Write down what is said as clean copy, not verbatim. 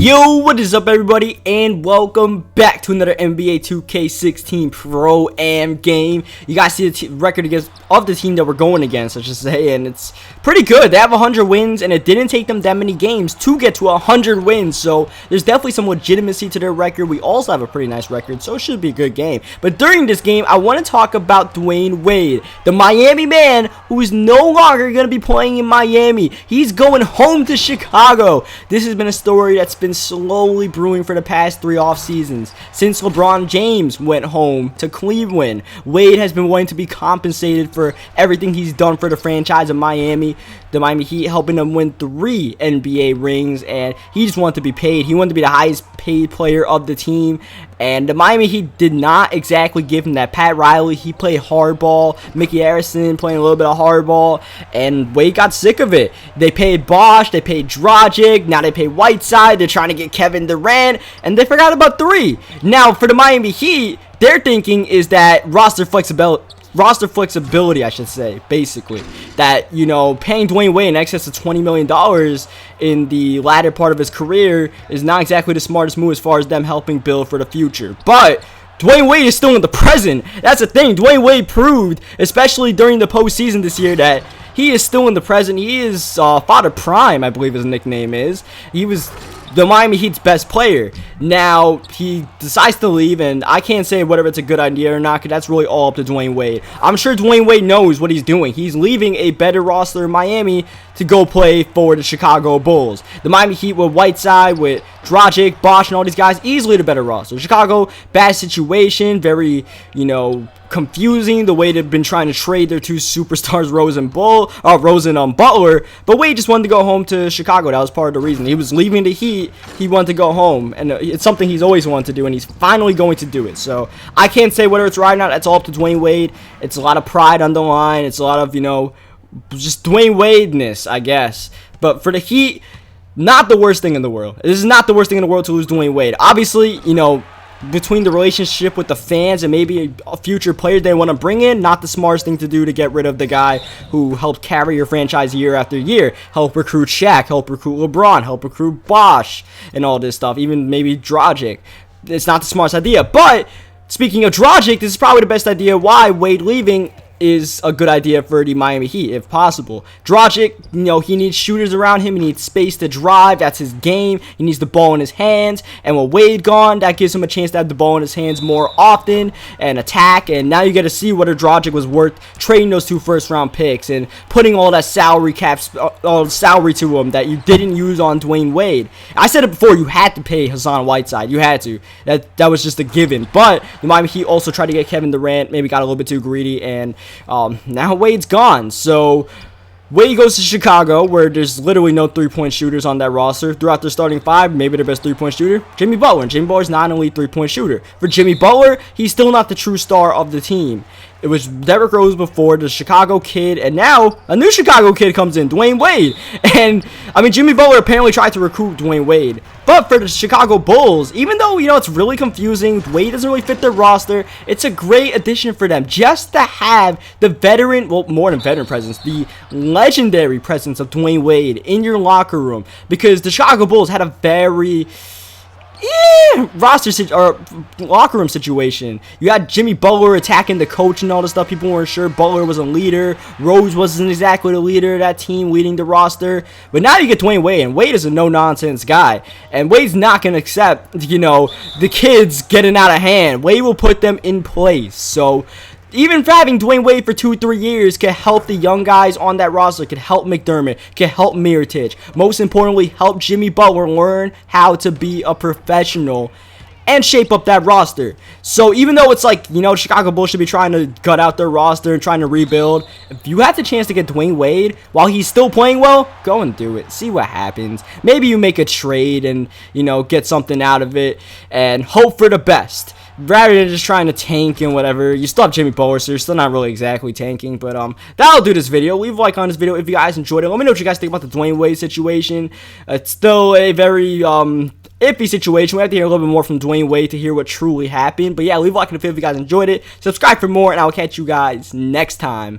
Yo, what is up everybody, and welcome back to another NBA 2K16 Pro-Am game. You guys see the record of the team that we're going against, I should say, and it's pretty good. They have 100 wins, and it didn't take them that many games to get to 100 wins, so there's definitely some legitimacy to their record. We also have a pretty nice record, so it should be a good game. But during this game, I want to talk about Dwyane Wade, the Miami man who is no longer going to be playing in Miami. He's going home to Chicago. This has been a story that's been slowly brewing for the past 3 off seasons. Since LeBron James went home to Cleveland, Wade has been wanting to be compensated for everything he's done for the franchise of Miami, the Miami Heat, helping them win 3 NBA rings, and he just wanted to be paid. He wanted to be the highest paid player of the team, and the Miami Heat did not exactly give him that. Pat Riley, he played hardball. Mickey Harrison playing a little bit of hardball, and Wade got sick of it. They paid Bosh, they paid Dragic, now they pay Whiteside. They're trying to get Kevin Durant, and they forgot about 3. Now, for the Miami Heat, their thinking is that roster flexibility, I should say, basically. That, you know, paying Dwyane Wade in excess of $20 million in the latter part of his career is not exactly the smartest move as far as them helping build for the future. But Dwyane Wade is still in the present. That's the thing. Dwyane Wade proved, especially during the postseason this year, that he is still in the present. He is Father Prime, I believe his nickname is. He was the Miami Heat's best player. Now, he decides to leave, and I can't say whether it's a good idea or not, because that's really all up to Dwyane Wade. I'm sure Dwyane Wade knows what he's doing. He's leaving a better roster in Miami to go play for the Chicago Bulls. The Miami Heat with Whiteside, with Dragic, Bosh, and all these guys, easily the better roster. Chicago, bad situation, very, you know, confusing the way they've been trying to trade their 2 superstars, Rose and Butler, but Wade just wanted to go home to Chicago. That was part of the reason. He was leaving the Heat. He wanted to go home, and it's something he's always wanted to do, and he's finally going to do it. So I can't say whether it's right or not. That's all up to Dwyane Wade. It's a lot of pride on the line. It's a lot of, you know, just Dwyane Wade-ness, I guess. But for the Heat, not the worst thing in the world. This is not the worst thing in the world to lose Dwyane Wade. Obviously, you know, between the relationship with the fans and maybe a future players they want to bring in, not the smartest thing to do to get rid of the guy who helped carry your franchise year after year, help recruit Shaq, help recruit LeBron, help recruit Bosh, and all this stuff, even maybe Dragic. It's not the smartest idea. But speaking of Dragic, this is probably the best idea why Wade leaving is a good idea for the Miami Heat, if possible. Dragic, you know, he needs shooters around him. He needs space to drive. That's his game. He needs the ball in his hands. And with Wade gone, that gives him a chance to have the ball in his hands more often and attack. And now you get to see whether Dragic was worth trading those 2 first-round picks and putting all that salary to him that you didn't use on Dwyane Wade. I said it before, you had to pay Hassan Whiteside. You had to. That was just a given. But the Miami Heat also tried to get Kevin Durant, maybe got a little bit too greedy, and now Wade's gone. So Wade goes to Chicago, where there's literally no 3-point shooters on that roster. Throughout their starting 5, maybe their best 3-point shooter, Jimmy Butler. And Jimmy Butler's not an elite 3-point shooter. For Jimmy Butler, he's still not the true star of the team. It was Derrick Rose before, the Chicago kid, and now a new Chicago kid comes in, Dwyane Wade. And, I mean, Jimmy Butler apparently tried to recruit Dwyane Wade. But for the Chicago Bulls, even though, you know, it's really confusing, Wade doesn't really fit their roster, it's a great addition for them just to have the veteran, well, more than veteran presence, the legendary presence of Dwyane Wade in your locker room. Because the Chicago Bulls had a very locker room situation. You had Jimmy Butler attacking the coach and all this stuff. People weren't sure. Butler was a leader. Rose wasn't exactly the leader of that team, leading the roster. But now you get Dwyane Wade, and Wade is a no-nonsense guy. And Wade's not going to accept, you know, the kids getting out of hand. Wade will put them in place. So even for having Dwyane Wade for 2-3 years can help the young guys on that roster, can help McDermott, can help Mirotic. Most importantly, help Jimmy Butler learn how to be a professional and shape up that roster. So even though it's like, you know, Chicago Bulls should be trying to gut out their roster and trying to rebuild, if you have the chance to get Dwyane Wade while he's still playing well, go and do it. See what happens. Maybe you make a trade and, you know, get something out of it and hope for the best, rather than just trying to tank and whatever. You still have Jimmy Butler, so you're still not really exactly tanking. But that'll do this video. Leave a like on this video if you guys enjoyed it. Let me know what you guys think about the Dwyane Wade situation. It's still a very iffy situation. We have to hear a little bit more from Dwyane Wade to hear what truly happened. But yeah, leave a like on the video if you guys enjoyed it. Subscribe for more, and I'll catch you guys next time.